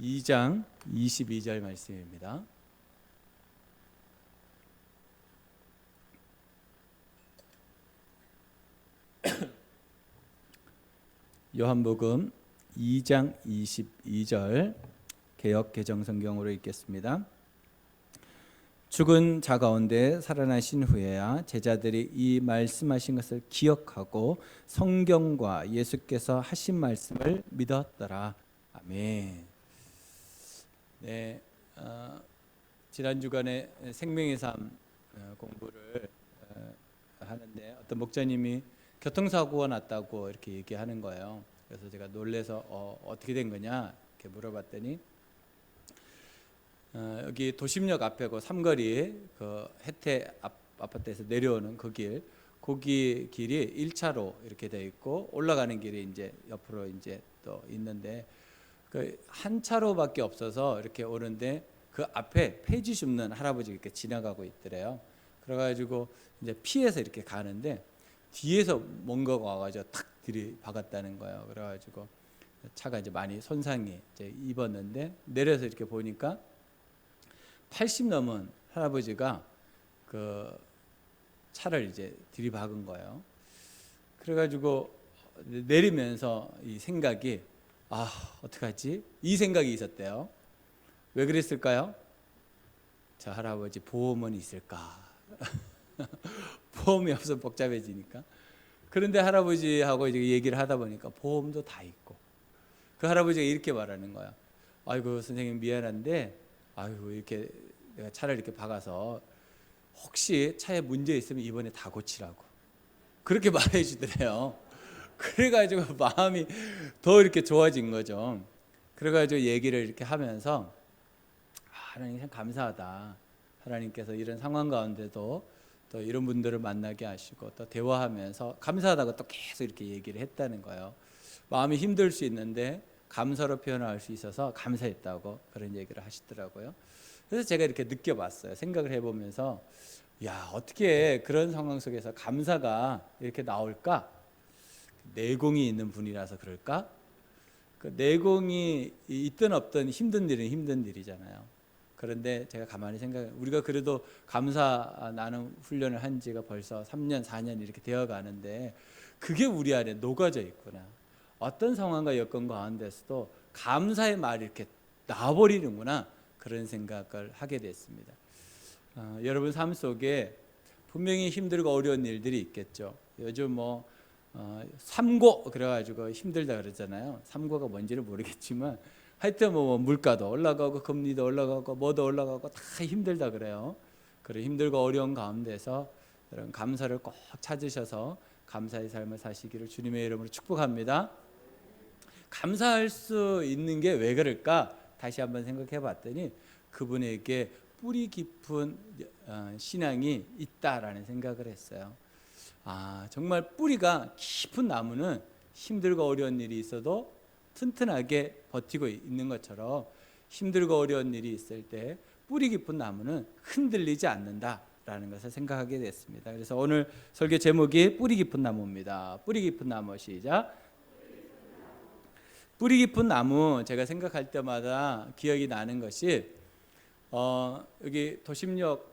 2장 22절 말씀입니다. 요한복음 2장 22절 개역 개정 성경으로 읽겠습니다. 죽은 자 가운데 살아나신 후에야 제자들이 이 말씀하신 것을 기억하고 성경과 예수께서 하신 말씀을 믿었더라. 아멘. 네, 지난 주간에 생명의 삶 공부를 하는데 어떤 목사님이 교통사고가 났다고 이렇게 얘기하는 거예요. 그래서 제가 놀래서 어떻게 된 거냐 이렇게 물어봤더니 여기 도심역 앞에고 삼거리 그 혜태 아파트에서 내려오는 그 거기 길이 1차로 이렇게 돼 있고 올라가는 길이 이제 옆으로 이제 또 있는데 그 한 차로밖에 없어서 이렇게 오는데 그 앞에 폐지 줍는 할아버지가 이렇게 지나가고 있더래요. 그래가지고 이제 피해서 이렇게 가는데 뒤에서 뭔가가 와가지고 탁 들이박았다는 거예요. 그래가지고 차가 이제 많이 손상이 이제 입었는데 내려서 이렇게 보니까 80 넘은 할아버지가 그 차를 이제 들이박은 거예요. 그래가지고 내리면서 이 생각이 어떡하지? 이 생각이 있었대요. 왜 그랬을까요? 저 할아버지 보험은 있을까? 보험이 없어 복잡해지니까. 그런데 할아버지하고 이제 얘기를 하다 보니까 보험도 다 있고 그 할아버지가 이렇게 말하는 거야. 아이고 선생님 미안한데 아이고 이렇게 내가 차를 이렇게 박아서 혹시 차에 문제 있으면 이번에 다 고치라고 그렇게 말해 주더래요. 그래가지고 마음이 더 이렇게 좋아진 거죠. 그래가지고 얘기를 이렇게 하면서 하나님 참 감사하다. 하나님께서 이런 상황 가운데도 또 이런 분들을 만나게 하시고 또 대화하면서 감사하다고 또 계속 이렇게 얘기를 했다는 거예요. 마음이 힘들 수 있는데 감사로 표현할 수 있어서 감사했다고 그런 얘기를 하시더라고요. 그래서 제가 이렇게 느껴봤어요. 생각을 해보면서 어떻게 그런 상황 속에서 감사가 이렇게 나올까? 내공이 있는 분이라서 그럴까? 그 내공이 있든 없든 힘든 일은 힘든 일이잖아요. 그런데 제가 가만히 우리가 그래도 감사 나는 훈련을 한 지가 벌써 3년, 4년 이렇게 되어 가는데 그게 우리 안에 녹아져 있구나. 어떤 상황과 여건 가운데서도 감사의 말이 이렇게 나와버리는구나. 그런 생각을 하게 됐습니다. 여러분 삶 속에 분명히 힘들고 어려운 일들이 있겠죠. 요즘 삼고 그래가지고 힘들다 그러잖아요. 삼고가 뭔지를 모르겠지만 하여튼 물가도 올라가고 금리도 올라가고 뭐도 올라가고 다 힘들다 그래요. 그래 힘들고 어려운 가운데서 여러분 감사를 꼭 찾으셔서 감사의 삶을 사시기를 주님의 이름으로 축복합니다. 감사할 수 있는 게 왜 그럴까? 다시 한번 생각해 봤더니 그분에게 뿌리 깊은 신앙이 있다라는 생각을 했어요. 정말 뿌리가 깊은 나무는 힘들고 어려운 일이 있어도 튼튼하게 버티고 있는 것처럼 힘들고 어려운 일이 있을 때 뿌리 깊은 나무는 흔들리지 않는다라는 것을 생각하게 됐습니다. 그래서 오늘 설교 제목이 뿌리 깊은 나무입니다. 뿌리 깊은 나무 시작. 뿌리 깊은 나무 제가 생각할 때마다 기억이 나는 것이 여기 도심역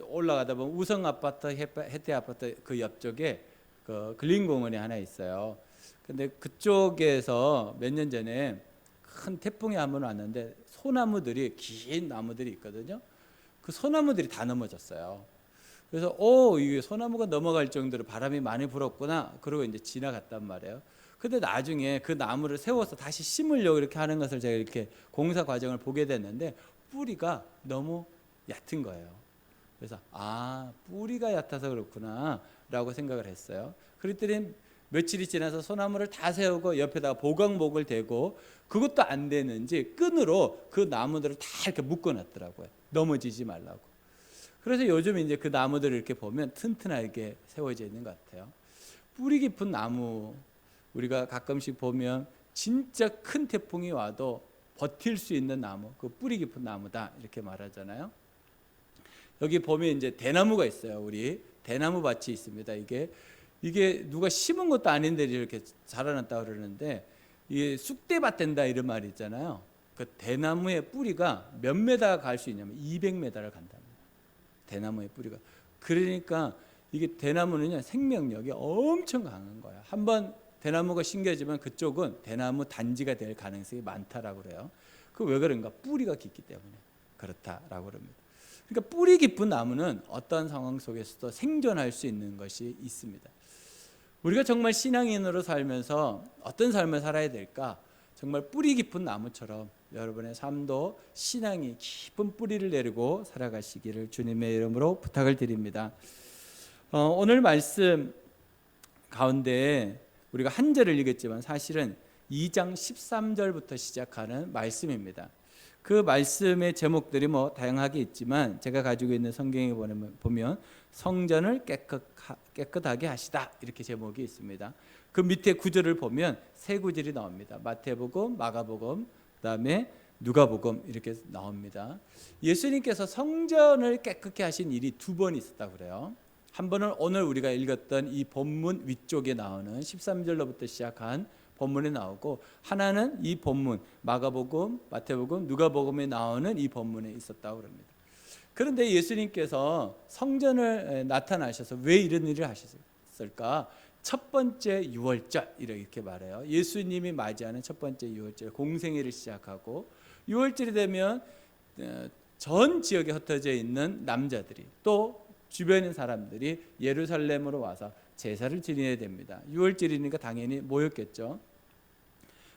올라가다 보면 우성 아파트, 혜태 아파트 그 옆쪽에 그 근린공원이 하나 있어요. 근데 그쪽에서 몇 년 전에 큰 태풍이 한번 왔는데 소나무들이 긴 나무들이 있거든요. 그 소나무들이 다 넘어졌어요. 그래서 이게 소나무가 넘어갈 정도로 바람이 많이 불었구나. 그러고 이제 지나갔단 말이에요. 근데 나중에 그 나무를 세워서 다시 심으려고 이렇게 하는 것을 제가 이렇게 공사 과정을 보게 됐는데 뿌리가 너무 얕은 거예요. 그래서 뿌리가 얕아서 그렇구나 라고 생각을 했어요. 그랬더니 며칠이 지나서 소나무를 다 세우고 옆에다가 보강목을 대고 그것도 안 되는지 끈으로 그 나무들을 다 이렇게 묶어놨더라고요. 넘어지지 말라고. 그래서 요즘 이제 그 나무들을 이렇게 보면 튼튼하게 세워져 있는 것 같아요. 뿌리 깊은 나무 우리가 가끔씩 보면 진짜 큰 태풍이 와도 버틸 수 있는 나무, 그 뿌리 깊은 나무다 이렇게 말하잖아요. 여기 보면 이제 대나무가 있어요. 우리 대나무 밭이 있습니다. 이게 누가 심은 것도 아닌데 이렇게 자라났다 그러는데 이게 쑥대밭 된다 이런 말이 있잖아요. 그 대나무의 뿌리가 몇 메다 갈 수 있냐면 200m를 간답니다. 대나무의 뿌리가. 그러니까 이게 대나무는요, 생명력이 엄청 강한 거야. 한번 대나무가 심겨지면 그쪽은 대나무 단지가 될 가능성이 많다라고 그래요. 그 왜 그런가? 뿌리가 깊기 때문에 그렇다라고 그럽니다. 그러니까 뿌리 깊은 나무는 어떠한 상황 속에서도 생존할 수 있는 것이 있습니다. 우리가 정말 신앙인으로 살면서 어떤 삶을 살아야 될까? 정말 뿌리 깊은 나무처럼 여러분의 삶도 신앙이 깊은 뿌리를 내리고 살아가시기를 주님의 이름으로 부탁을 드립니다. 오늘 말씀 가운데 우리가 한 절을 읽었지만 사실은 2장 13절부터 시작하는 말씀입니다. 그 말씀의 제목들이 다양하게 있지만 제가 가지고 있는 성경에 보면 성전을 깨끗하게 하시다 이렇게 제목이 있습니다. 그 밑에 구절을 보면 세 구절이 나옵니다. 마태복음, 마가복음, 그다음에 누가복음 이렇게 나옵니다. 예수님께서 성전을 깨끗게 하신 일이 두 번 있었다고 그래요. 한 번은 오늘 우리가 읽었던 이 본문 위쪽에 나오는 13절로부터 시작한 본문에 나오고, 하나는 이 본문 마가복음, 마태복음, 누가복음에 나오는 이 본문에 있었다고 합니다. 그런데 예수님께서 성전을 나타나셔서 왜 이런 일을 하셨을까? 첫 번째 유월절 이렇게 말해요. 예수님이 맞이하는 첫 번째 유월절, 공생애를 시작하고, 유월절이 되면 전 지역에 흩어져 있는 남자들이 또 주변의 사람들이 예루살렘으로 와서 제사를 지내야 됩니다. 유월절이니까 당연히 모였겠죠.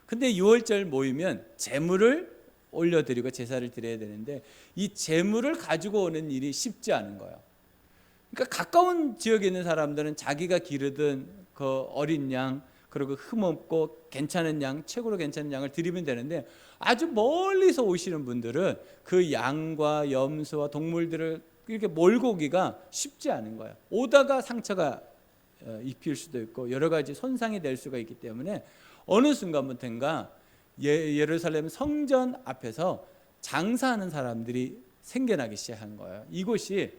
근데 유월절 모이면 제물을 올려드리고 제사를 드려야 되는데 이 제물을 가지고 오는 일이 쉽지 않은 거예요. 그러니까 가까운 지역에 있는 사람들은 자기가 기르던 그 어린 양, 그리고 흠없고 괜찮은 양, 최고로 괜찮은 양을 드리면 되는데, 아주 멀리서 오시는 분들은 그 양과 염소와 동물들을 이렇게 몰고 오기가 쉽지 않은 거예요. 오다가 상처가 입힐 수도 있고 여러 가지 손상이 될 수가 있기 때문에 어느 순간부터인가 예루살렘 성전 앞에서 장사하는 사람들이 생겨나기 시작한 거예요. 이곳이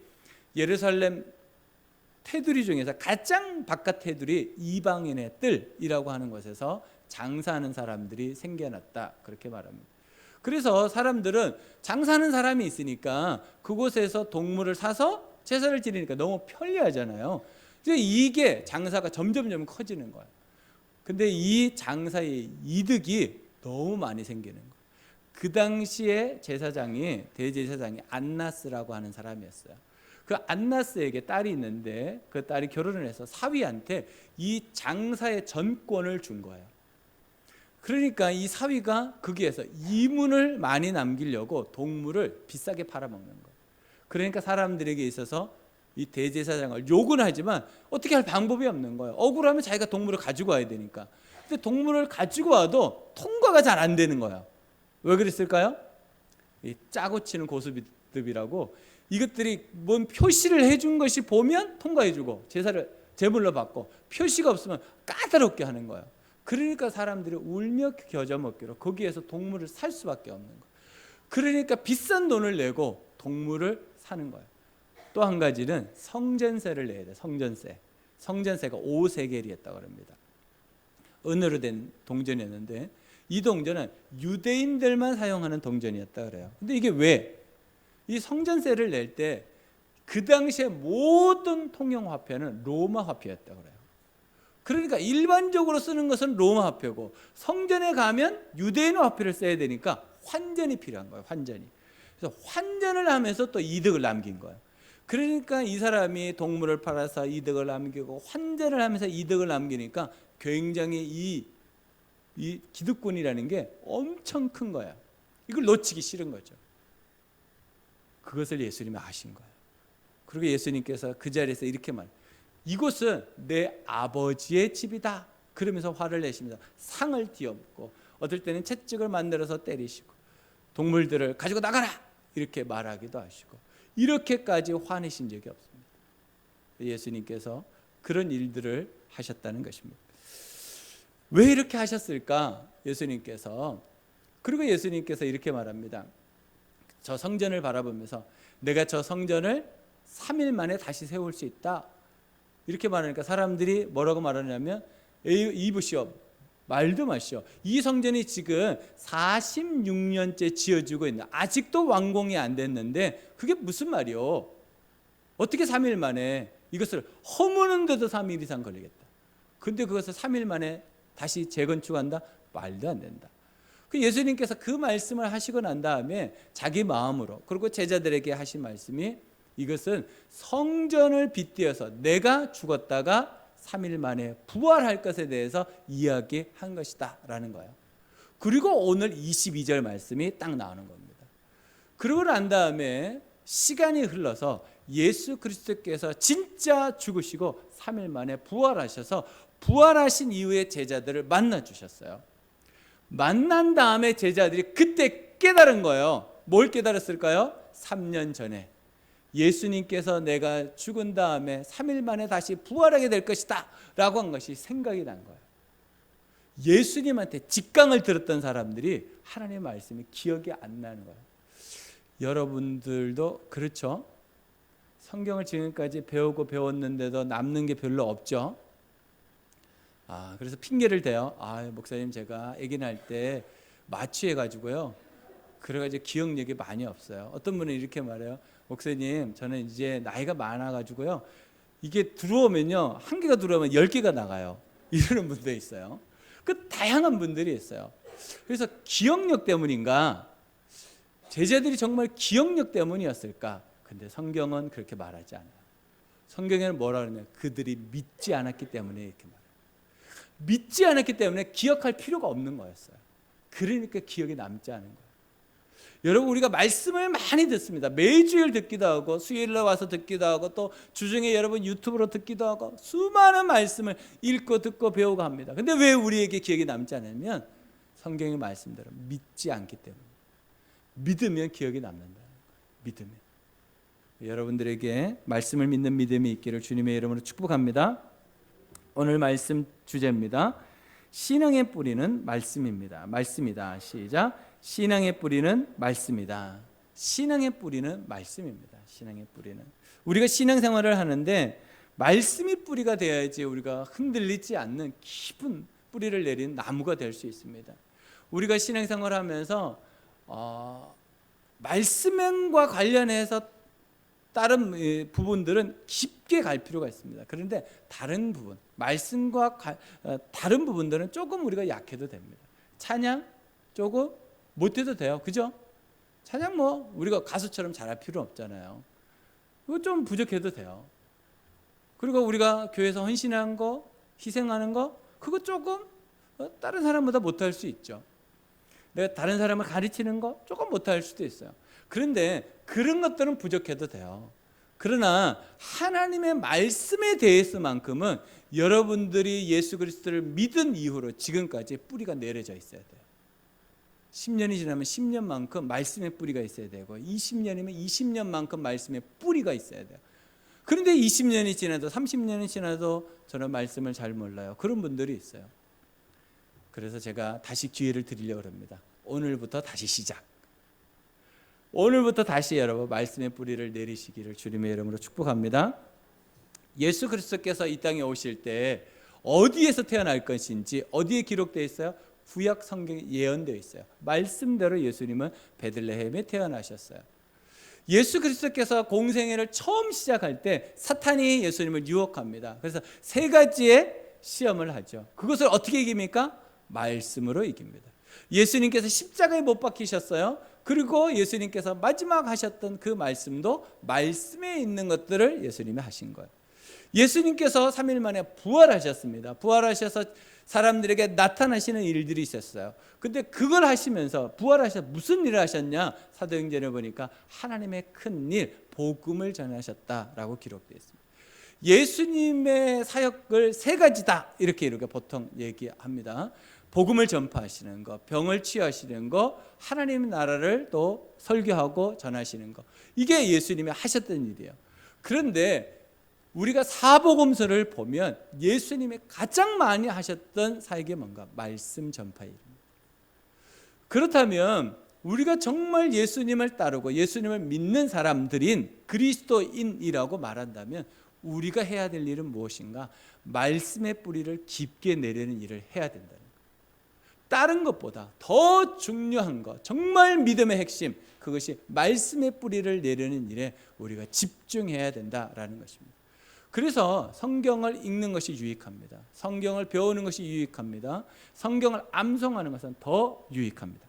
예루살렘 테두리 중에서 가장 바깥 테두리 이방인의 뜰이라고 하는 곳에서 장사하는 사람들이 생겨났다, 그렇게 말합니다. 그래서 사람들은 장사하는 사람이 있으니까 그곳에서 동물을 사서 제사를 지내니까 너무 편리하잖아요. 이게 장사가 점점 커지는 거예요. 근데 이 장사의 이득이 너무 많이 생기는 거예요. 그 당시에 제사장이, 대제사장이 안나스라고 하는 사람이었어요. 그 안나스에게 딸이 있는데 그 딸이 결혼을 해서 사위한테 이 장사의 전권을 준 거예요. 그러니까 이 사위가 거기에서 이문을 많이 남기려고 동물을 비싸게 팔아먹는 거예요. 그러니까 사람들에게 있어서 이 대제사장을 욕은 하지만 어떻게 할 방법이 없는 거예요. 억울하면 자기가 동물을 가지고 와야 되니까. 근데 동물을 가지고 와도 통과가 잘 안 되는 거예요. 왜 그랬을까요? 이 짜고 치는 고수비법이라고, 이것들이 뭔 표시를 해준 것이 보면 통과해주고 제사를 제물로 받고, 표시가 없으면 까다롭게 하는 거예요. 그러니까 사람들이 울며 겨자 먹기로 거기에서 동물을 살 수밖에 없는 거예요. 그러니까 비싼 돈을 내고 동물을 사는 거예요. 또 한 가지는 성전세를 내야 돼. 성전세가 5세겔이었다고 합니다. 은으로 된 동전이었는데 이 동전은 유대인들만 사용하는 동전이었다 그래요. 근데 이게 왜? 이 성전세를 낼 때 그 당시에 모든 통용 화폐는 로마 화폐였다 그래요. 그러니까 일반적으로 쓰는 것은 로마 화폐고 성전에 가면 유대인 화폐를 써야 되니까 환전이 필요한 거예요. 그래서 환전을 하면서 또 이득을 남긴 거예요. 그러니까 이 사람이 동물을 팔아서 이득을 남기고 환전을 하면서 이득을 남기니까 굉장히 이 기득권이라는 게 엄청 큰 거야. 이걸 놓치기 싫은 거죠. 그것을 예수님이 아신 거예요. 그리고 예수님께서 그 자리에서 이렇게 말해요. 이곳은 내 아버지의 집이다. 그러면서 화를 내십니다. 상을 띄어먹고 어떨 때는 채찍을 만들어서 때리시고 동물들을 가지고 나가라 이렇게 말하기도 하시고, 이렇게까지 화내신 적이 없습니다. 예수님께서 그런 일들을 하셨다는 것입니다. 왜 이렇게 하셨을까? 예수님께서. 그리고 예수님께서 이렇게 말합니다. 저 성전을 바라보면서 내가 저 성전을 3일 만에 다시 세울 수 있다. 이렇게 말하니까 사람들이 뭐라고 말하냐면 이보시오, 말도 마시오. 이 성전이 지금 46년째 지어지고 있는, 아직도 완공이 안 됐는데 그게 무슨 말이오? 어떻게 3일 만에 이것을 허무는데도 3일 이상 걸리겠다. 근데 그것을 3일 만에 다시 재건축한다? 말도 안 된다. 그 예수님께서 그 말씀을 하시고 난 다음에 자기 마음으로, 그리고 제자들에게 하신 말씀이, 이것은 성전을 빗대어서 내가 죽었다가 3일 만에 부활할 것에 대해서 이야기한 것이다 라는 거예요. 그리고 오늘 22절 말씀이 딱 나오는 겁니다. 그러고 난 다음에 시간이 흘러서 예수 그리스도께서 진짜 죽으시고 3일 만에 부활하셔서 부활하신 이후에 제자들을 만나 주셨어요. 만난 다음에 제자들이 그때 깨달은 거예요. 뭘 깨달았을까요? 3년 전에 예수님께서 내가 죽은 다음에 3일 만에 다시 부활하게 될 것이다 라고 한 것이 생각이 난 거예요. 예수님한테 직강을 들었던 사람들이 하나님의 말씀이 기억이 안 나는 거예요. 여러분들도 그렇죠? 성경을 지금까지 배우고 배웠는데도 남는 게 별로 없죠? 그래서 핑계를 대요. 목사님, 제가 아기 날 때 마취해가지고요, 그래가지고 기억력이 많이 없어요. 어떤 분은 이렇게 말해요. 목사님, 저는 이제 나이가 많아가지고요, 이게 들어오면요, 한 개가 들어오면 10개가 나가요. 이러는 분도 있어요. 그 다양한 분들이 있어요. 그래서 기억력 때문인가? 제자들이 정말 기억력 때문이었을까? 근데 성경은 그렇게 말하지 않아요. 성경에는 뭐라 그러냐면 그들이 믿지 않았기 때문에 이렇게 말해요. 믿지 않았기 때문에 기억할 필요가 없는 거였어요. 그러니까 기억이 남지 않은 거예요. 여러분, 우리가 말씀을 많이 듣습니다. 매주일 듣기도 하고, 수요일에 와서 듣기도 하고, 또 주중에 여러분 유튜브로 듣기도 하고, 수많은 말씀을 읽고 듣고 배우고 합니다. 근데 왜 우리에게 기억이 남지 않으면 성경의 말씀대로 믿지 않기 때문에. 믿으면 기억이 남는다는 거예요. 믿으면. 여러분들에게 말씀을 믿는 믿음이 있기를 주님의 이름으로 축복합니다. 오늘 말씀 주제입니다. 신앙의 뿌리는 말씀입니다. 말씀이다. 시작. 신앙의 뿌리는 말씀이다. 신앙의 뿌리는 말씀입니다. 신앙의 뿌리는. 우리가 신앙생활을 하는데 말씀이 뿌리가 되어야지 우리가 흔들리지 않는 깊은 뿌리를 내린 나무가 될 수 있습니다. 우리가 신앙생활을 하면서 말씀과 관련해서 다른 부분들은 깊게 갈 필요가 있습니다. 그런데 다른 부분, 말씀과 다른 부분들은 조금 우리가 약해도 됩니다. 찬양 조금 못해도 돼요. 그죠? 찬양 우리가 가수처럼 잘할 필요 없잖아요. 그거 좀 부족해도 돼요. 그리고 우리가 교회에서 헌신하는 거, 희생하는 거, 그거 조금 다른 사람보다 못할 수 있죠. 내가 다른 사람을 가르치는 거 조금 못할 수도 있어요. 그런데 그런 것들은 부족해도 돼요. 그러나 하나님의 말씀에 대해서만큼은 여러분들이 예수 그리스도를 믿은 이후로 지금까지 뿌리가 내려져 있어야 돼요. 10년이 지나면 10년만큼 말씀의 뿌리가 있어야 되고, 20년이면 20년만큼 말씀의 뿌리가 있어야 돼요. 그런데 20년이 지나도 30년이 지나도 저는 말씀을 잘 몰라요. 그런 분들이 있어요. 그래서 제가 다시 기회를 드리려고 합니다. 오늘부터 다시 시작. 오늘부터 다시 여러분 말씀의 뿌리를 내리시기를 주님의 이름으로 축복합니다. 예수 그리스도께서 이 땅에 오실 때 어디에서 태어날 것인지 어디에 기록되어 있어요? 구약 성경에 예언되어 있어요. 말씀대로 예수님은 베들레헴에 태어나셨어요. 예수 그리스도께서 공생애를 처음 시작할 때 사탄이 예수님을 유혹합니다. 그래서 세 가지의 시험을 하죠. 그것을 어떻게 이깁니까? 말씀으로 이깁니다. 예수님께서 십자가에 못 박히셨어요. 그리고 예수님께서 마지막 하셨던 그 말씀도 말씀에 있는 것들을 예수님이 하신 거예요. 예수님께서 3일 만에 부활하셨습니다. 부활하셔서 사람들에게 나타나시는 일들이 있었어요. 근데 그걸 하시면서 부활하셔서 무슨 일을 하셨냐? 사도행전에 보니까 하나님의 큰 일, 복음을 전하셨다라고 기록되어 있습니다. 예수님의 사역을 세 가지다 이렇게 보통 얘기합니다. 복음을 전파하시는 것, 병을 치유하시는 것, 하나님의 나라를 또 설교하고 전하시는 것, 이게 예수님이 하셨던 일이에요. 그런데 우리가 사복음서를 보면 예수님이 가장 많이 하셨던 사역이 뭔가? 말씀 전파입니다. 그렇다면 우리가 정말 예수님을 따르고 예수님을 믿는 사람들인 그리스도인이라고 말한다면 우리가 해야 될 일은 무엇인가? 말씀의 뿌리를 깊게 내리는 일을 해야 된다는 거예요. 다른 것보다 더 중요한 것, 정말 믿음의 핵심, 그것이 말씀의 뿌리를 내리는 일에 우리가 집중해야 된다라는 것입니다. 그래서 성경을 읽는 것이 유익합니다. 성경을 배우는 것이 유익합니다. 성경을 암송하는 것은 더 유익합니다.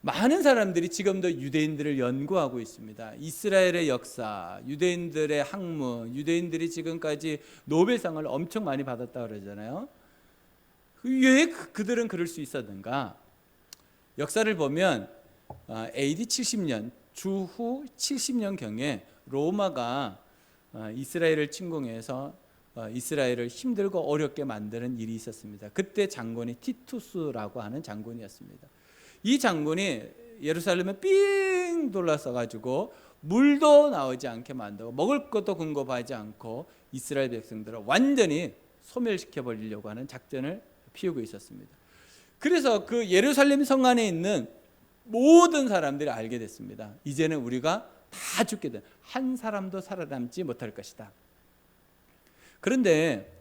많은 사람들이 지금도 유대인들을 연구하고 있습니다. 이스라엘의 역사, 유대인들의 학문, 유대인들이 지금까지 노벨상을 엄청 많이 받았다고 그러잖아요. 왜 그들은 그럴 수 있었는가? 역사를 보면 AD 70년, 주후 70년경에 로마가 이스라엘을 침공해서 이스라엘을 힘들고 어렵게 만드는 일이 있었습니다. 그때 장군이 티투스라고 하는 장군이었습니다. 이 장군이 예루살렘을 삥 둘러싸 가지고 물도 나오지 않게 만들고 먹을 것도 공급하지 않고 이스라엘 백성들을 완전히 소멸시켜 버리려고 하는 작전을 피우고 있었습니다. 그래서 그 예루살렘 성 안에 있는 모든 사람들이 알게 됐습니다. 이제는 우리가 다 죽게 된, 한 사람도 살아남지 못할 것이다. 그런데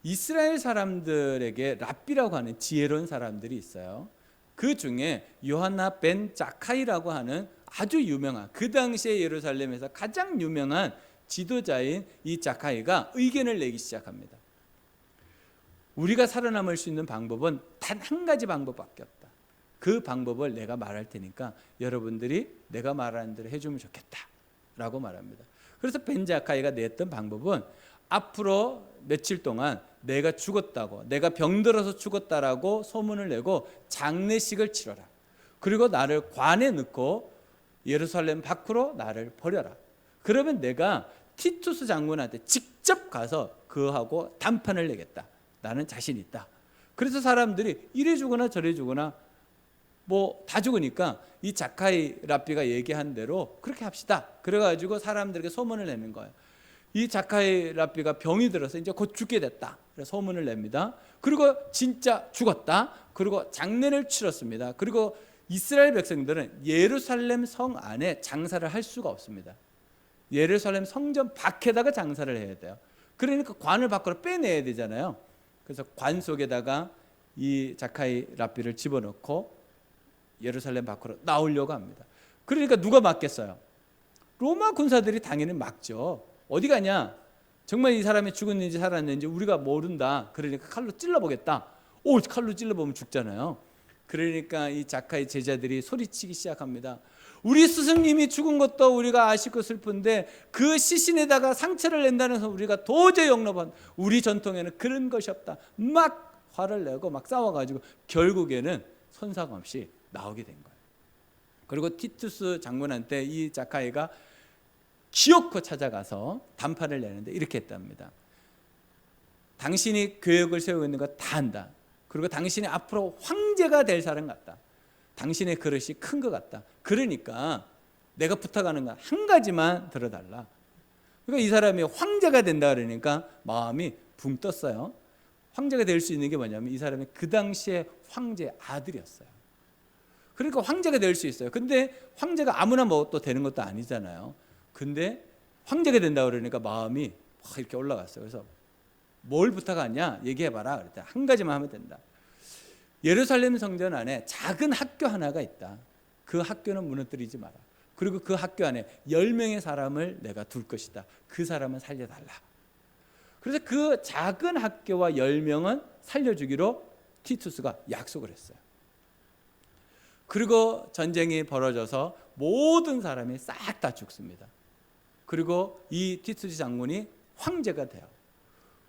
이스라엘 사람들에게 랍비라고 하는 지혜로운 사람들이 있어요. 그 중에 요하나 벤 자카이라고 하는 아주 유명한, 그 당시에 예루살렘에서 가장 유명한 지도자인 이 자카이가 의견을 내기 시작합니다. 우리가 살아남을 수 있는 방법은 단 한 가지 방법밖에 없다. 그 방법을 내가 말할 테니까 여러분들이 내가 말하는 대로 해주면 좋겠다 라고 말합니다. 그래서 벤 자카이가 냈던 방법은 앞으로 며칠 동안 내가 죽었다고, 내가 병들어서 죽었다라고 소문을 내고 장례식을 치러라. 그리고 나를 관에 넣고 예루살렘 밖으로 나를 버려라. 그러면 내가 티투스 장군한테 직접 가서 그하고 단판을 내겠다. 나는 자신 있다. 그래서 사람들이 이래 주거나 저래 주거나 뭐 다 죽으니까 이 자카이 랍비가 얘기한 대로 그렇게 합시다. 그래가지고 사람들에게 소문을 내는 거예요. 이 자카이 랍비가 병이 들어서 이제 곧 죽게 됐다. 그래서 소문을 냅니다. 그리고 진짜 죽었다. 그리고 장례를 치렀습니다. 그리고 이스라엘 백성들은 예루살렘 성 안에 장사를 할 수가 없습니다. 예루살렘 성전 밖에다가 장사를 해야 돼요. 그러니까 관을 밖으로 빼내야 되잖아요. 그래서 관 속에다가 이 자카이 랍비를 집어넣고 예루살렘 밖으로 나오려고 합니다. 그러니까 누가 막겠어요? 로마 군사들이 당연히 막죠. 어디 가냐? 정말 이 사람이 죽었는지 살았는지 우리가 모른다. 그러니까 칼로 찔러보겠다. 오, 칼로 찔러보면 죽잖아요. 그러니까 이 자카의 제자들이 소리치기 시작합니다. 우리 스승님이 죽은 것도 우리가 아쉽고 슬픈데 그 시신에다가 상처를 낸다는 것은 우리가 도저히 용납한, 우리 전통에는 그런 것이 없다. 막 화를 내고 막 싸워가지고 결국에는 손상 없이 나오게 된 거예요. 그리고 티투스 장군한테 이 자카이가 기어코 찾아가서 단판을 내는데 이렇게 했답니다. 당신이 계획을 세우고 있는 거 다 한다. 그리고 당신이 앞으로 황제가 될 사람 같다. 당신의 그릇이 큰 것 같다. 그러니까 내가 부탁하는 건 한 가지만 들어달라. 그러니까 이 사람이 황제가 된다 그러니까 마음이 붕 떴어요. 황제가 될 수 있는 게 뭐냐면 이 사람이 그 당시에 황제 아들이었어요. 그러니까 황제가 될 수 있어요. 근데 황제가 아무나 뭐 또 되는 것도 아니잖아요. 근데 황제가 된다 그러니까 마음이 막 이렇게 올라갔어요. 그래서 뭘 부탁하냐 얘기해봐라. 그랬더니 한 가지만 하면 된다. 예루살렘 성전 안에 작은 학교 하나가 있다. 그 학교는 무너뜨리지 마라. 그리고 그 학교 안에 10명의 사람을 내가 둘 것이다. 그 사람은 살려달라. 그래서 그 작은 학교와 10명은 살려주기로 티투스가 약속을 했어요. 그리고 전쟁이 벌어져서 모든 사람이 싹 다 죽습니다. 그리고 이 티투스 장군이 황제가 돼요.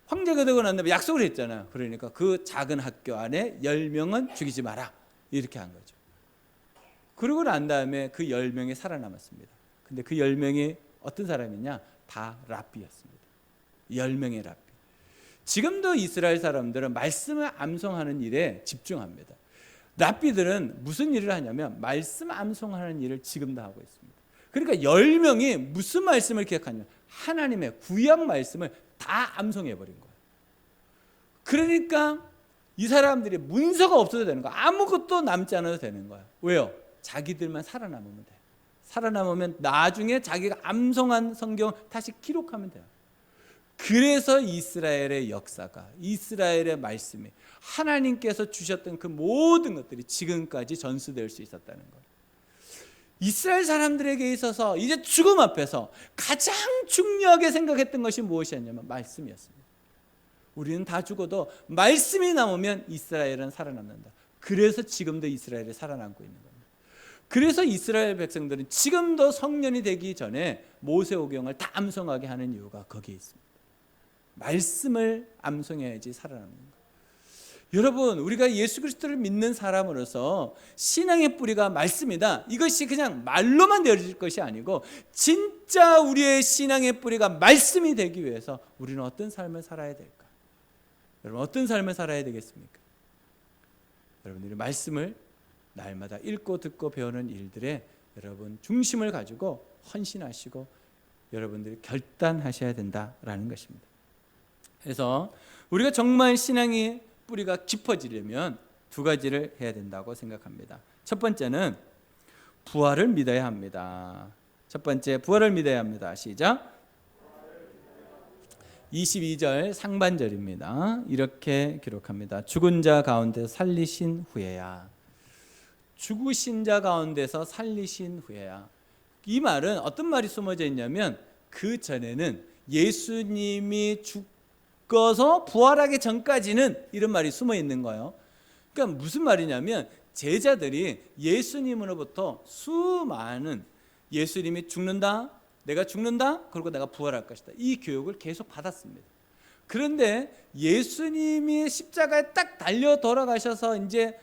황제가 되고 난 다음에 약속을 했잖아요. 그러니까 그 작은 학교 안에 10명은 죽이지 마라. 이렇게 한 거죠. 그러고 난 다음에 그 10명이 살아남았습니다. 근데 그 10명이 어떤 사람이냐? 다 랍비였습니다. 10명의 랍비. 지금도 이스라엘 사람들은 말씀을 암송하는 일에 집중합니다. 랍비들은 무슨 일을 하냐면 말씀 암송하는 일을 지금도 하고 있습니다. 그러니까 10명이 무슨 말씀을 기억하냐? 하나님의 구약 말씀을 다 암송해버린 거예요. 그러니까 이 사람들이 문서가 없어도 되는 거야. 아무것도 남지 않아도 되는 거야. 왜요? 자기들만 살아남으면 돼. 살아남으면 나중에 자기가 암송한 성경 다시 기록하면 돼요. 그래서 이스라엘의 역사가, 이스라엘의 말씀이, 하나님께서 주셨던 그 모든 것들이 지금까지 전수될 수 있었다는 것. 이스라엘 사람들에게 있어서 이제 죽음 앞에서 가장 중요하게 생각했던 것이 무엇이었냐면 말씀이었습니다. 우리는 다 죽어도 말씀이 남으면 이스라엘은 살아남는다. 그래서 지금도 이스라엘이 살아남고 있는 겁니다. 그래서 이스라엘 백성들은 지금도 성년이 되기 전에 모세오경을 다 암송하게 하는 이유가 거기에 있습니다. 말씀을 암송해야지 살아남는 거예요. 여러분, 우리가 예수 그리스도를 믿는 사람으로서 신앙의 뿌리가 말씀이다, 이것이 그냥 말로만 되어질 것이 아니고 진짜 우리의 신앙의 뿌리가 말씀이 되기 위해서 우리는 어떤 삶을 살아야 될까? 여러분, 어떤 삶을 살아야 되겠습니까? 여러분들이 말씀을 날마다 읽고 듣고 배우는 일들에 여러분 중심을 가지고 헌신하시고 여러분들이 결단하셔야 된다라는 것입니다. 그래서 우리가 정말 신앙의 뿌리가 깊어지려면 두 가지를 해야 된다고 생각합니다. 첫 번째는 부활을 믿어야 합니다. 첫 번째, 부활을 믿어야 합니다. 시작. 22절 상반절입니다. 이렇게 기록합니다. 죽은 자 가운데서 살리신 후에야. 죽으신 자 가운데서 살리신 후에야. 이 말은 어떤 말이 숨어져 있냐면 그 전에는 예수님이 죽어서 부활하기 전까지는 이런 말이 숨어 있는 거예요. 그러니까 무슨 말이냐면 제자들이 예수님으로부터 수많은, 예수님이 죽는다, 내가 죽는다, 그리고 내가 부활할 것이다, 이 교육을 계속 받았습니다. 그런데 예수님이 십자가에 딱 달려 돌아가셔서 이제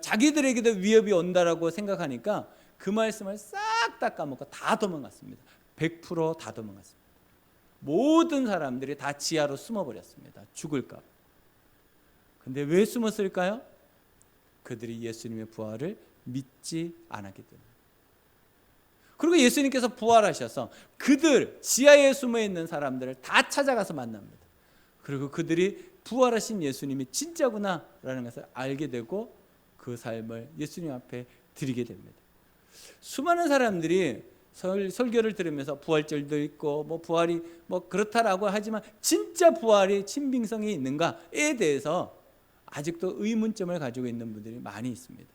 자기들에게도 위협이 온다라고 생각하니까 그 말씀을 싹 다 까먹고 다 도망갔습니다. 100% 다 도망갔습니다. 모든 사람들이 다 지하로 숨어버렸습니다. 죽을까. 근데 왜 숨었을까요? 그들이 예수님의 부활을 믿지 않았기 때문에. 그리고 예수님께서 부활하셔서 그들 지하에 숨어있는 사람들을 다 찾아가서 만납니다. 그리고 그들이 부활하신 예수님이 진짜구나 라는 것을 알게 되고 그 삶을 예수님 앞에 드리게 됩니다. 수많은 사람들이 설교를 들으면서 부활절도 있고 부활이 그렇다라고 하지만 진짜 부활이 친빙성이 있는가에 대해서 아직도 의문점을 가지고 있는 분들이 많이 있습니다.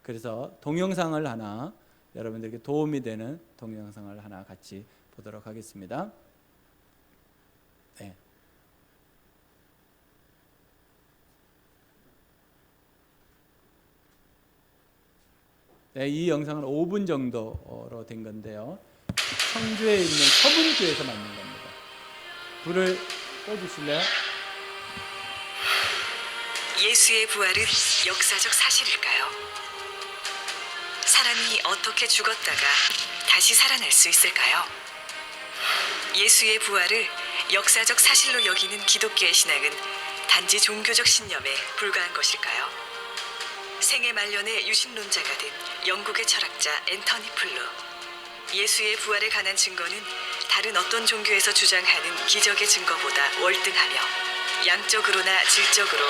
그래서 동영상을 하나, 여러분들에게 도움이 되는 동영상을 하나 같이 보도록 하겠습니다. 네. 네, 이 영상은 5분 정도로 된 건데요. 청주에 있는 서분교에서 만든 겁니다. 불을 꺼주실래요? 예수의 부활은 역사적 사실일까요? 사람이 어떻게 죽었다가 다시 살아날 수 있을까요? 예수의 부활을 역사적 사실로 여기는 기독교의 신앙은 단지 종교적 신념에 불과한 것일까요? 생애 말년에 유신론자가 된 영국의 철학자 앤터니 플루. 예수의 부활에 관한 증거는 다른 어떤 종교에서 주장하는 기적의 증거보다 월등하며 양적으로나 질적으로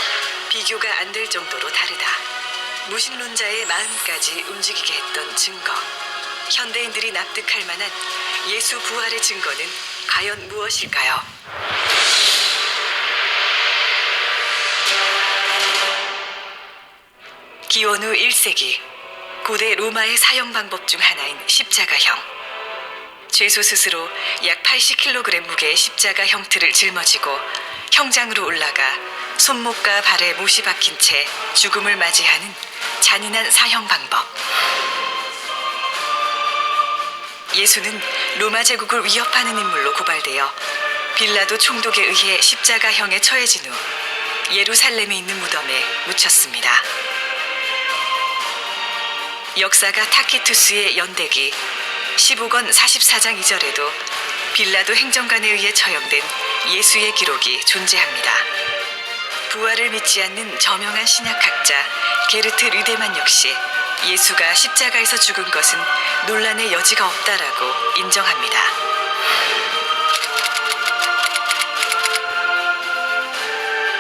비교가 안 될 정도로 다르다. 무신론자의 마음까지 움직이게 했던 증거. 현대인들이 납득할 만한 예수 부활의 증거는 과연 무엇일까요? 기원 후 1세기 고대 로마의 사형 방법 중 하나인 십자가형. 죄수 스스로 약 80kg 무게의 십자가 형틀을 짊어지고 형장으로 올라가 손목과 발에 못이 박힌 채 죽음을 맞이하는 잔인한 사형 방법. 예수는 로마 제국을 위협하는 인물로 고발되어 빌라도 총독에 의해 십자가형에 처해진 후 예루살렘에 있는 무덤에 묻혔습니다. 역사가 타키투스의 연대기 15권 44장 2절에도 빌라도 행정관에 의해 처형된 예수의 기록이 존재합니다. 부활을 믿지 않는 저명한 신약학자 게르트 르데만 역시 예수가 십자가에서 죽은 것은 논란의 여지가 없다라고 인정합니다.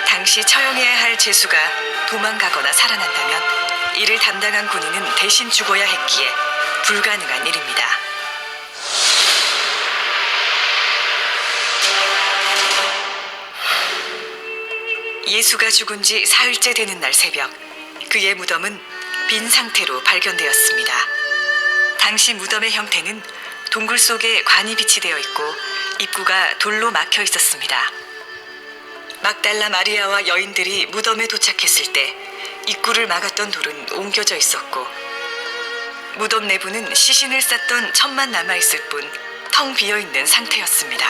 당시 처형해야 할 죄수가 도망가거나 살아난다면 이를 담당한 군인은 대신 죽어야 했기에 불가능한 일입니다. 예수가 죽은 지 사흘째 되는 날 새벽, 그의 무덤은 빈 상태로 발견되었습니다. 당시 무덤의 형태는 동굴 속에 관이 비치되어 있고 입구가 돌로 막혀 있었습니다. 막달라 마리아와 여인들이 무덤에 도착했을 때 입구를 막았던 돌은 옮겨져 있었고, 무덤 내부는 시신을 쌌던 천만 남아있을 뿐 텅 비어있는 상태였습니다.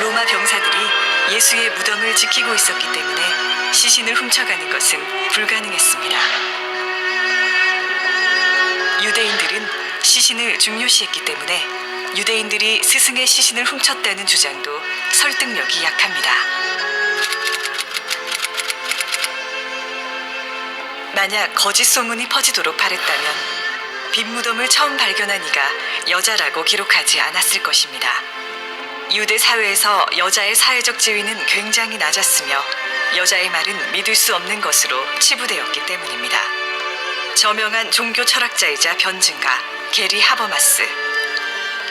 로마 병사들이 예수의 무덤을 지키고 있었기 때문에 시신을 훔쳐가는 것은 불가능했습니다. 유대인들은 시신을 중요시했기 때문에 유대인들이 스승의 시신을 훔쳤다는 주장도 설득력이 약합니다. 만약 거짓 소문이 퍼지도록 바랬다면 빈 무덤을 처음 발견한 이가 여자라고 기록하지 않았을 것입니다. 유대 사회에서 여자의 사회적 지위는 굉장히 낮았으며 여자의 말은 믿을 수 없는 것으로 치부되었기 때문입니다. 저명한 종교 철학자이자 변증가 게리 하버마스,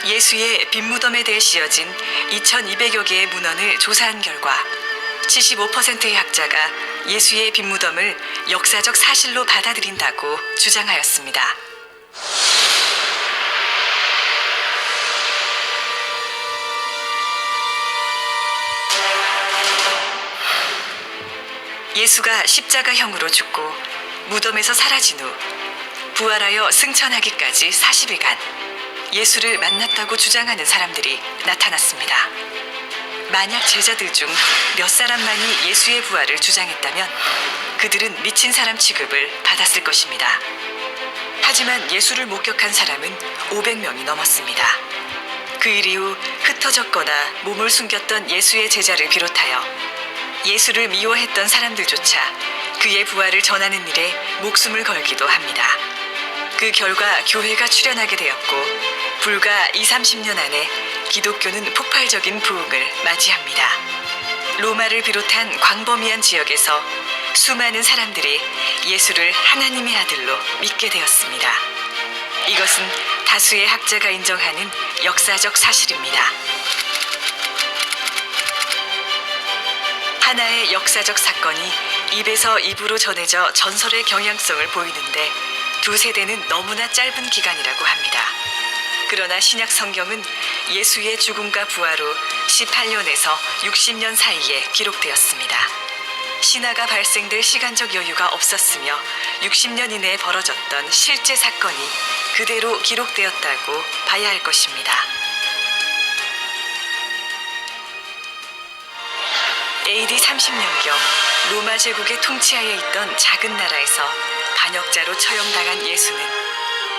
예수의 빈 무덤에 대해 씌어진 2200여 개의 문헌을 조사한 결과 75%의 학자가 예수의 빈 무덤을 역사적 사실로 받아들인다고 주장하였습니다. 예수가 십자가형으로 죽고 무덤에서 사라진 후 부활하여 승천하기까지 40일간 예수를 만났다고 주장하는 사람들이 나타났습니다. 만약 제자들 중 몇 사람만이 예수의 부활을 주장했다면 그들은 미친 사람 취급을 받았을 것입니다. 하지만 예수를 목격한 사람은 500명이 넘었습니다. 그 일 이후 흩어졌거나 몸을 숨겼던 예수의 제자를 비롯하여 예수를 미워했던 사람들조차 그의 부활을 전하는 일에 목숨을 걸기도 합니다. 그 결과 교회가 출현하게 되었고 불과 20-30년 안에 기독교는 폭발적인 부흥을 맞이합니다. 로마를 비롯한 광범위한 지역에서 수많은 사람들이 예수를 하나님의 아들로 믿게 되었습니다. 이것은 다수의 학자가 인정하는 역사적 사실입니다. 하나의 역사적 사건이 입에서 입으로 전해져 전설의 경향성을 보이는데 두 세대는 너무나 짧은 기간이라고 합니다. 그러나 신약 성경은 예수의 죽음과 부활 후 18년에서 60년 사이에 기록되었습니다. 신화가 발생될 시간적 여유가 없었으며 60년 이내에 벌어졌던 실제 사건이 그대로 기록되었다고 봐야 할 것입니다. AD 30년경 로마 제국의 통치하에 있던 작은 나라에서 반역자로 처형당한 예수는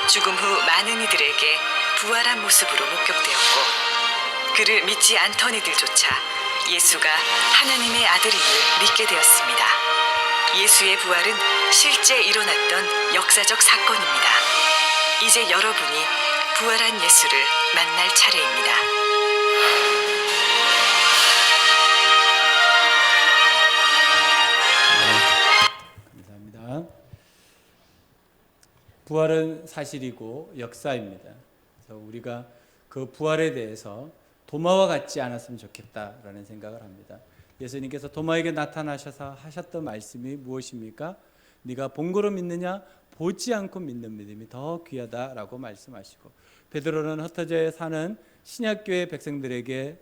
죽음 후 많은 이들에게 부활한 모습으로 목격되었고 그를 믿지 않던 이들조차 예수가 하나님의 아들임을 믿게 되었습니다. 예수의 부활은 실제 일어났던 역사적 사건입니다. 이제 여러분이 부활한 예수를 만날 차례입니다. 감사합니다. 부활은 사실이고 역사입니다. 그래서 우리가 그 부활에 대해서 도마와 같지 않았으면 좋겠다라는 생각을 합니다. 예수님께서 도마에게 나타나셔서 하셨던 말씀이 무엇입니까? 네가 본 거로 믿느냐? 보지 않고 믿는 믿음이 더 귀하다라고 말씀하시고, 베드로는 흩어져 사는 신약교회 백성들에게,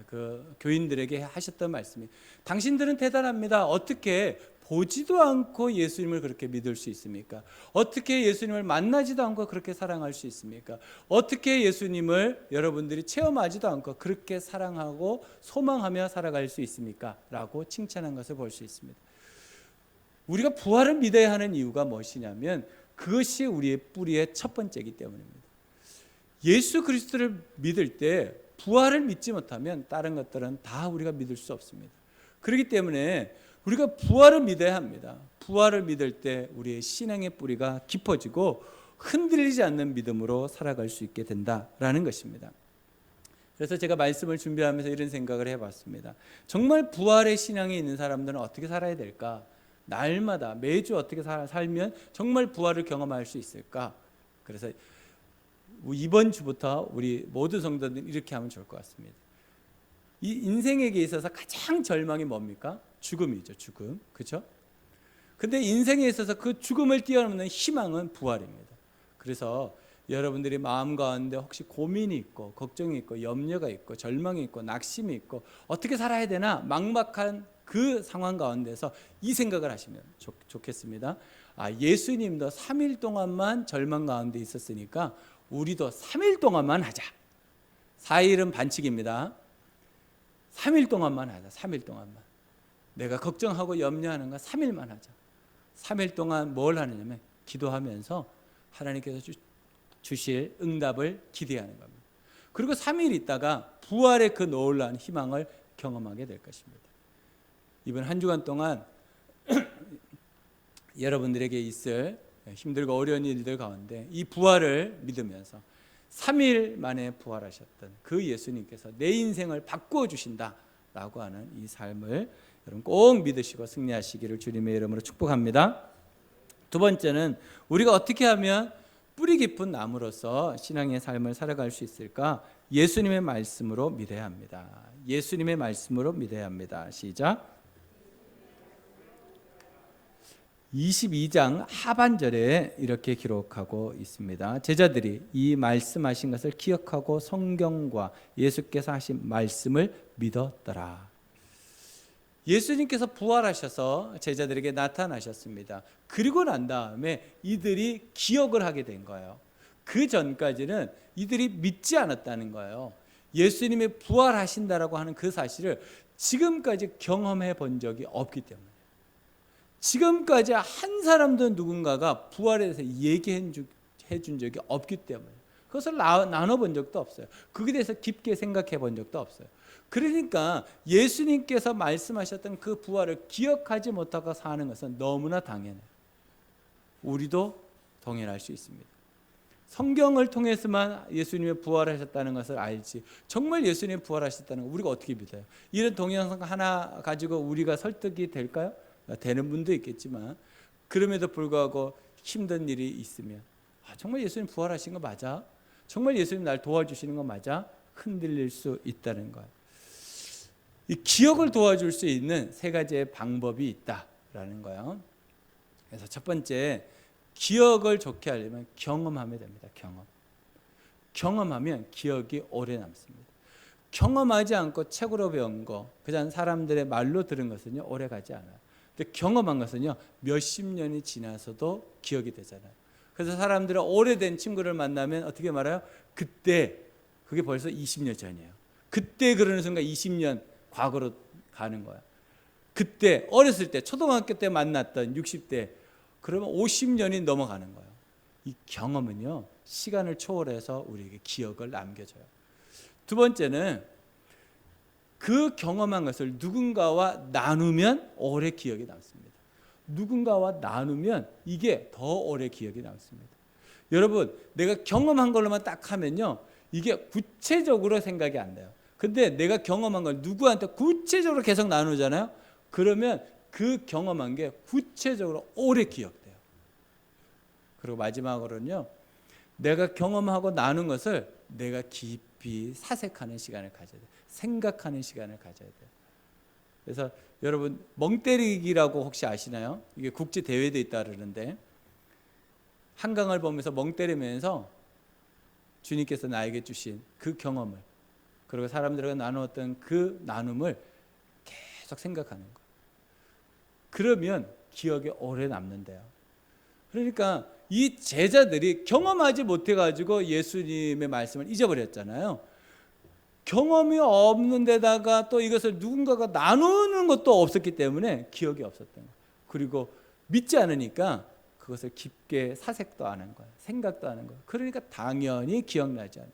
그 교인들에게 하셨던 말씀이, 당신들은 대단합니다. 어떻게 보지도 않고 예수님을 그렇게 믿을 수 있습니까? 어떻게 예수님을 만나지도 않고 그렇게 사랑할 수 있습니까? 어떻게 예수님을 여러분들이 체험하지도 않고 그렇게 사랑하고 소망하며 살아갈 수 있습니까? 라고 칭찬한 것을 볼 수 있습니다. 우리가 부활을 믿어야 하는 이유가 무엇이냐면 그것이 우리의 뿌리의 첫 번째이기 때문입니다. 예수 그리스도를 믿을 때 부활을 믿지 못하면 다른 것들은 다 우리가 믿을 수 없습니다. 그렇기 때문에 우리가 부활을 믿어야 합니다. 부활을 믿을 때 우리의 신앙의 뿌리가 깊어지고 흔들리지 않는 믿음으로 살아갈 수 있게 된다라는 것입니다. 그래서 제가 말씀을 준비하면서 이런 생각을 해봤습니다. 정말 부활의 신앙이 있는 사람들은 어떻게 살아야 될까? 날마다 매주 어떻게 살면 정말 부활을 경험할 수 있을까? 그래서 이번 주부터 우리 모든 성도들 이렇게 하면 좋을 것 같습니다. 이 인생에게 있어서 가장 절망이 뭡니까? 죽음이죠. 죽음. 그렇죠? 근데 인생에 있어서 그 죽음을 뛰어넘는 희망은 부활입니다. 그래서 여러분들이 마음 가운데 혹시 고민이 있고 걱정이 있고 염려가 있고 절망이 있고 낙심이 있고 어떻게 살아야 되나 막막한 그 상황 가운데서 이 생각을 하시면 좋겠습니다. 예수님도 3일 동안만 절망 가운데 있었으니까 우리도 3일 동안만 하자. 4일은 반칙입니다. 3일 동안만 하자. 3일 동안만. 내가 걱정하고 염려하는 거 3일만 하자. 3일 동안 뭘 하느냐면 기도하면서 하나님께서 주실 응답을 기대하는 겁니다. 그리고 3일 있다가 부활의 그 놀라운 희망을 경험하게 될 것입니다. 이번 한 주간 동안 여러분들에게 있을 힘들고 어려운 일들 가운데 이 부활을 믿으면서 3일 만에 부활하셨던 그 예수님께서 내 인생을 바꾸어 주신다라고 하는 이 삶을 여러분 꼭 믿으시고 승리하시기를 주님의 이름으로 축복합니다. 두 번째는 우리가 어떻게 하면 뿌리 깊은 나무로서 신앙의 삶을 살아갈 수 있을까? 예수님의 말씀으로 믿어야 합니다. 예수님의 말씀으로 믿어야 합니다. 시작. 22장 하반절에 이렇게 기록하고 있습니다. 제자들이 이 말씀하신 것을 기억하고 성경과 예수께서 하신 말씀을 믿었더라. 예수님께서 부활하셔서 제자들에게 나타나셨습니다. 그리고 난 다음에 이들이 기억을 하게 된 거예요. 그 전까지는 이들이 믿지 않았다는 거예요. 예수님이 부활하신다라고 하는 그 사실을 지금까지 경험해 본 적이 없기 때문에, 지금까지 한 사람도 누군가가 부활에 대해서 얘기해 준 적이 없기 때문에 그것을 나눠본 적도 없어요. 그에 대해서 깊게 생각해 본 적도 없어요. 그러니까 예수님께서 말씀하셨던 그 부활을 기억하지 못하고 사는 것은 너무나 당연해요. 우리도 동일할 수 있습니다. 성경을 통해서만 예수님이 부활하셨다는 것을 알지 정말 예수님이 부활하셨다는 걸 우리가 어떻게 믿어요? 이런 동영상 하나 가지고 우리가 설득이 될까요? 되는 분도 있겠지만 그럼에도 불구하고 힘든 일이 있으면 정말 예수님 부활하신 거 맞아? 정말 예수님 날 도와주시는 거 맞아? 흔들릴 수 있다는 거예요. 이 기억을 도와줄 수 있는 세 가지의 방법이 있다라는 거예요. 그래서 첫 번째, 기억을 좋게 하려면 경험하면 됩니다. 경험하면 기억이 오래 남습니다. 경험하지 않고 책으로 배운 거, 그냥 사람들의 말로 들은 것은요 오래 가지 않아요. 근데 경험한 것은요 몇십 년이 지나서도 기억이 되잖아요. 그래서 사람들은 오래된 친구를 만나면 어떻게 말해요? 그때, 그게 벌써 20년 전이에요. 그때 그러는 순간 20년 과거로 가는 거야. 그때 어렸을 때 초등학교 때 만났던 60대 그러면 50년이 넘어가는 거예요. 이 경험은요 시간을 초월해서 우리에게 기억을 남겨줘요. 두 번째는 그 경험한 것을 누군가와 나누면 오래 기억이 남습니다. 누군가와 나누면 이게 더 오래 기억이 남습니다. 여러분, 내가 경험한 걸로만 딱 하면요 이게 구체적으로 생각이 안 나요. 근데 내가 경험한 걸 누구한테 구체적으로 계속 나누잖아요. 그러면 그 경험한 게 구체적으로 오래 기억돼요. 그리고 마지막으로는요, 내가 경험하고 나눈 것을 내가 깊이 사색하는 시간을 가져야 돼요. 생각하는 시간을 가져야 돼요. 그래서 여러분 멍때리기라고 혹시 아시나요? 이게 국제 대회도 있다 그러는데 한강을 보면서 멍 때리면서 주님께서 나에게 주신 그 경험을, 그리고 사람들과 나누었던 그 나눔을 계속 생각하는 거예요. 그러면 기억에 오래 남는데요. 그러니까 이 제자들이 경험하지 못해가지고 예수님의 말씀을 잊어버렸잖아요. 경험이 없는 데다가 또 이것을 누군가가 나누는 것도 없었기 때문에 기억이 없었던 거예요. 그리고 믿지 않으니까 그것을 깊게 사색도 안 한 거예요. 생각도 안 한 거예요. 그러니까 당연히 기억나지 않아요.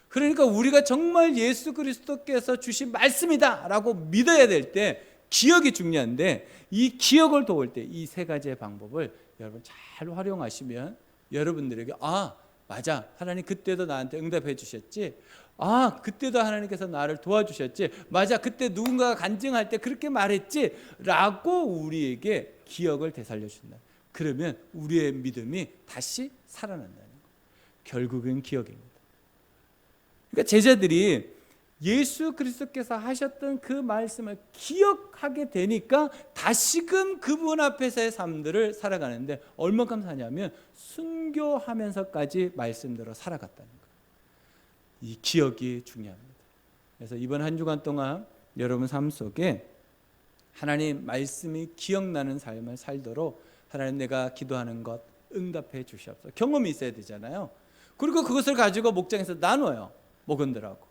그러니까 우리가 정말 예수 그리스도께서 주신 말씀이다 라고 믿어야 될 때 기억이 중요한데, 이 기억을 도울 때 이 세 가지의 방법을 여러분 잘 활용하시면 여러분들에게 맞아, 하나님 그때도 나한테 응답해 주셨지, 그때도 하나님께서 나를 도와주셨지, 맞아, 그때 누군가가 간증할 때 그렇게 말했지 라고 우리에게 기억을 되살려 준다. 그러면 우리의 믿음이 다시 살아난다는 거예요. 결국은 기억입니다. 그러니까 제자들이 예수 그리스도께서 하셨던 그 말씀을 기억하게 되니까 다시금 그분 앞에서의 삶들을 살아가는데 얼마큼 사냐면 순교하면서까지 말씀대로 살아갔다는 거예요. 이 기억이 중요합니다. 그래서 이번 한 주간 동안 여러분 삶 속에 하나님 말씀이 기억나는 삶을 살도록 하나님 내가 기도하는 것 응답해 주시옵소서. 경험이 있어야 되잖아요. 그리고 그것을 가지고 목장에서 나눠요. 목원들하고.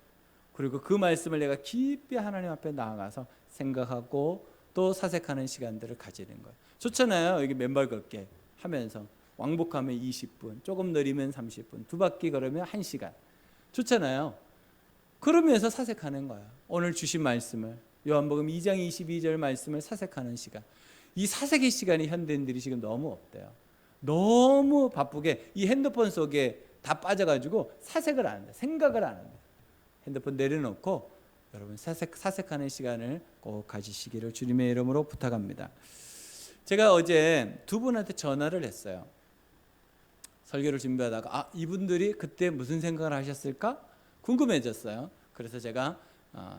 그리고 그 말씀을 내가 깊이 하나님 앞에 나아가서 생각하고 또 사색하는 시간들을 가지는 거예요. 좋잖아요. 여기 맨발 걷게 하면서 왕복하면 20분, 조금 느리면 30분, 두 바퀴 걸으면 1시간. 좋잖아요. 그러면서 사색하는 거예요. 오늘 주신 말씀을 요한복음 2장 22절 말씀을 사색하는 시간. 이 사색의 시간이 현대인들이 지금 너무 없대요. 너무 바쁘게 이 핸드폰 속에 다 빠져가지고 사색을 안 한다. 생각을 안 한다. 핸드폰 내려놓고 여러분 사색하는 시간을 꼭 가지시기를 주님의 이름으로 부탁합니다. 제가 어제 두 분한테 전화를 했어요. 설교를 준비하다가 이분들이 그때 무슨 생각을 하셨을까 궁금해졌어요. 그래서 제가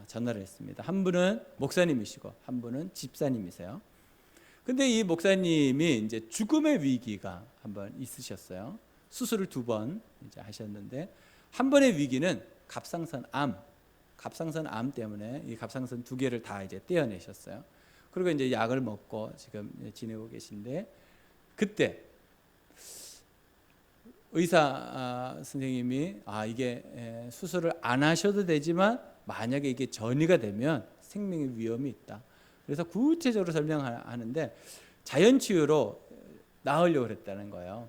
전화를 했습니다. 한 분은 목사님이시고 한 분은 집사님이세요. 근데 이 목사님이 이제 죽음의 위기가 한번 있으셨어요. 수술을 2번 이제 하셨는데 한 번의 위기는 갑상선 암 때문에 이 갑상선 2개를 다 이제 떼어내셨어요. 그리고 이제 약을 먹고 지금 지내고 계신데 그때 의사 선생님이 이게 수술을 안 하셔도 되지만 만약에 이게 전이가 되면 생명의 위험이 있다. 그래서 구체적으로 설명하는데 자연치유로 나으려고 그랬다는 거예요.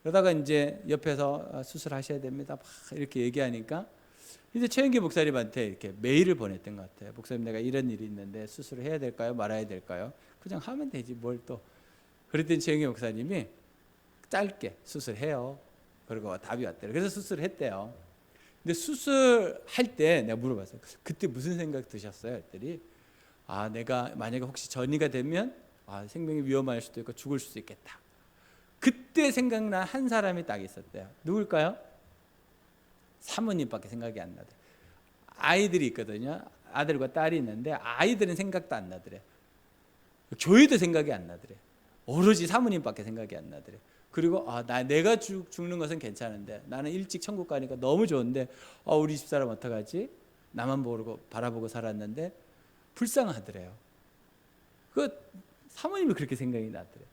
그러다가 이제 옆에서 수술하셔야 됩니다. 막 이렇게 얘기하니까 이제 최영기 목사님한테 이렇게 메일을 보냈던 것 같아요. 목사님 내가 이런 일이 있는데 수술을 해야 될까요? 말아야 될까요? 그냥 하면 되지 뭘 또. 그랬더니 최영기 목사님이 짧게 수술해요. 그리고 답이 왔대요. 그래서 수술을 했대요. 근데 수술할 때 내가 물어봤어요. 그때 무슨 생각 드셨어요? 했더니 내가 만약에 혹시 전이가 되면 생명이 위험할 수도 있고 죽을 수도 있겠다. 그때 생각난 한 사람이 딱 있었대요. 누굴까요? 사모님밖에 생각이 안 나더래. 아이들이 있거든요. 아들과 딸이 있는데 아이들은 생각도 안 나더래. 교회도 생각이 안 나더래. 오로지 사모님밖에 생각이 안 나더래. 그리고 내가 죽는 것은 괜찮은데 나는 일찍 천국 가니까 너무 좋은데 우리 집사람 어떡하지? 나만 바라보고 살았는데 불쌍하더래요. 그 사모님이 그렇게 생각이 나더래요.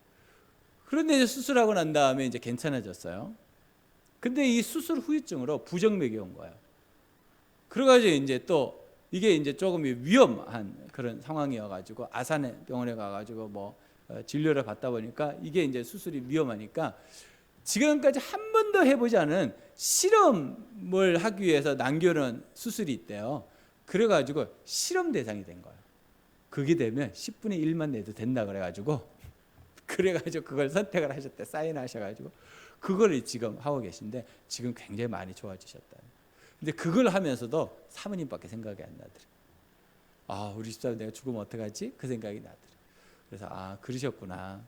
그런데 이제 수술하고 난 다음에 이제 괜찮아졌어요. 근데 이 수술 후유증으로 부정맥이 온 거예요. 그래가지고 이제 또 이게 이제 조금 위험한 그런 상황이어가지고 아산에 병원에 가가지고 진료를 받다 보니까 이게 이제 수술이 위험하니까 지금까지 한 번도 해보지 않은 실험을 하기 위해서 남겨놓은 수술이 있대요. 그래가지고 실험 대상이 된 거예요. 그게 되면 10분의 1만 내도 된다 그래가지고 그걸 선택을 하셨대. 사인하셔가지고 그걸 지금 하고 계신데 지금 굉장히 많이 좋아지셨다. 근데 그걸 하면서도 사모님밖에 생각이 안 나더래. 우리 집사람 내가 죽으면 어떡하지? 그 생각이 나더래. 그래서 그러셨구나.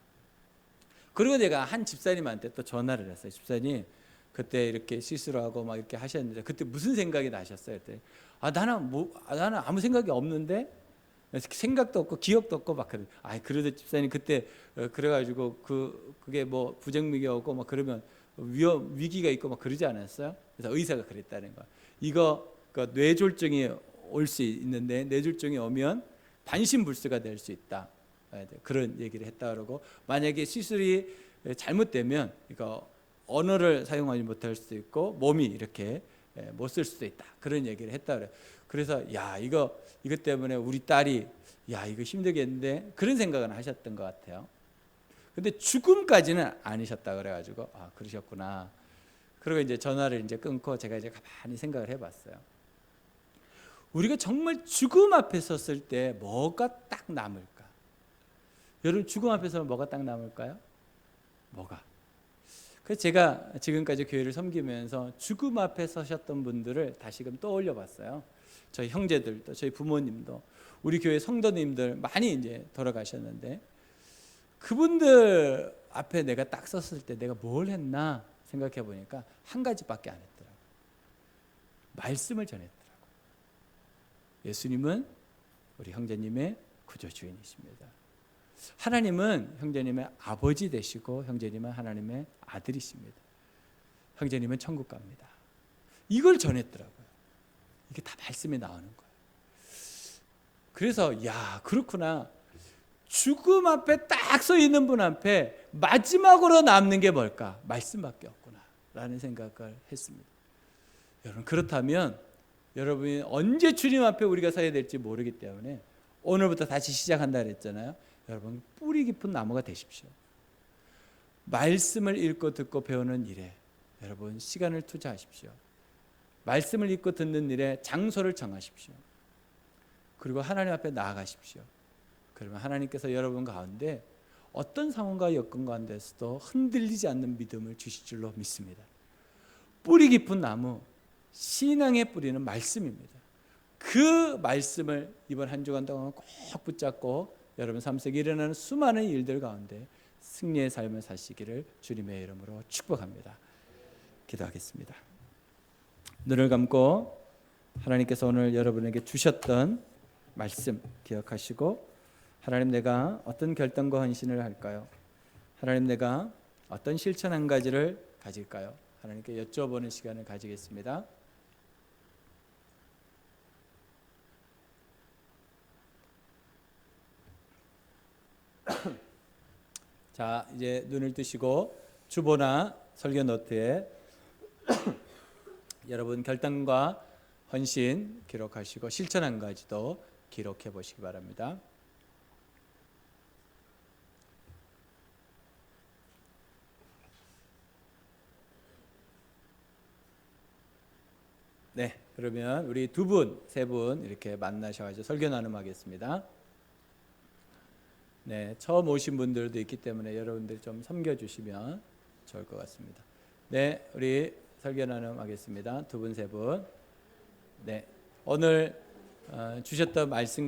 그리고 내가 한 집사님한테 또 전화를 했어요. 집사님 그때 이렇게 시술을 하고 막 이렇게 하셨는데 그때 무슨 생각이 나셨어요? 그때 나는 아무 생각이 없는데 생각도 없고 기억도 없고 막 그래. 그래도 집사님 그때 그래가지고 그게 부정맥이 오고 막 그러면 위기가 있고 막 그러지 않았어요? 그래서 의사가 그랬다는 거야. 이거 뇌졸중이 올 수 있는데 뇌졸중이 오면 반신불수가 될 수 있다. 그런 얘기를 했다 그러고 만약에 시술이 잘못되면 이거 언어를 사용하지 못할 수도 있고 몸이 이렇게 못 쓸 수도 있다. 그런 얘기를 했다 그래. 그래서 이것 때문에 우리 딸이 이거 힘들겠는데 그런 생각은 하셨던 것 같아요. 근데 죽음까지는 아니셨다 그래가지고 그러셨구나. 그리고 이제 전화를 이제 끊고 제가 이제 가만히 생각을 해봤어요. 우리가 정말 죽음 앞에 섰을 때 뭐가 딱 남을까? 여러분 죽음 앞에서 뭐가 딱 남을까요? 뭐가? 그래서 제가 지금까지 교회를 섬기면서 죽음 앞에 서셨던 분들을 다시금 떠올려 봤어요. 저희 형제들도 저희 부모님도 우리 교회 성도님들 많이 이제 돌아가셨는데 그분들 앞에 내가 딱 섰을 때 내가 뭘 했나 생각해 보니까 한 가지밖에 안 했더라고요. 말씀을 전했더라고요. 예수님은 우리 형제님의 구조주인이십니다. 하나님은 형제님의 아버지 되시고 형제님은 하나님의 아들이십니다. 형제님은 천국 갑니다. 이걸 전했더라고요. 이게 다 말씀에 나오는 거예요. 그래서 야, 그렇구나. 죽음 앞에 딱 서 있는 분 앞에 마지막으로 남는 게 뭘까? 말씀밖에 없구나 라는 생각을 했습니다. 여러분, 그렇다면 여러분이 언제 주님 앞에 우리가 서야 될지 모르기 때문에 오늘부터 다시 시작한다 그랬잖아요. 여러분, 뿌리 깊은 나무가 되십시오. 말씀을 읽고 듣고 배우는 일에 여러분 시간을 투자하십시오. 말씀을 읽고 듣는 일에 장소를 정하십시오. 그리고 하나님 앞에 나아가십시오. 그러면 하나님께서 여러분 가운데 어떤 상황과 여건 가운데서도 흔들리지 않는 믿음을 주실 줄로 믿습니다. 뿌리 깊은 나무, 신앙의 뿌리는 말씀입니다. 그 말씀을 이번 한 주간 동안 꼭 붙잡고 여러분 삶 속에 일어나는 수많은 일들 가운데 승리의 삶을 사시기를 주님의 이름으로 축복합니다. 기도하겠습니다. 눈을 감고 하나님께서 오늘 여러분에게 주셨던 말씀 기억하시고, 하나님, 내가 어떤 결단과 헌신을 할까요? 하나님, 내가 어떤 실천 한 가지를 가질까요? 하나님께 여쭤보는 시간을 가지겠습니다. 자, 이제 눈을 뜨시고 주보나 설교 노트에 여러분 결단과 헌신 기록하시고 실천 한 가지도 기록해 보시기 바랍니다. 네, 그러면 우리 두 분, 세 분 이렇게 만나셔가지고 설교 나눔하겠습니다. 네, 처음 오신 분들도 있기 때문에 여러분들 좀 섬겨주시면 좋을 것 같습니다. 네, 우리 설교 나눔하겠습니다. 두 분, 세 분. 네, 오늘 주셨던 말씀 가운데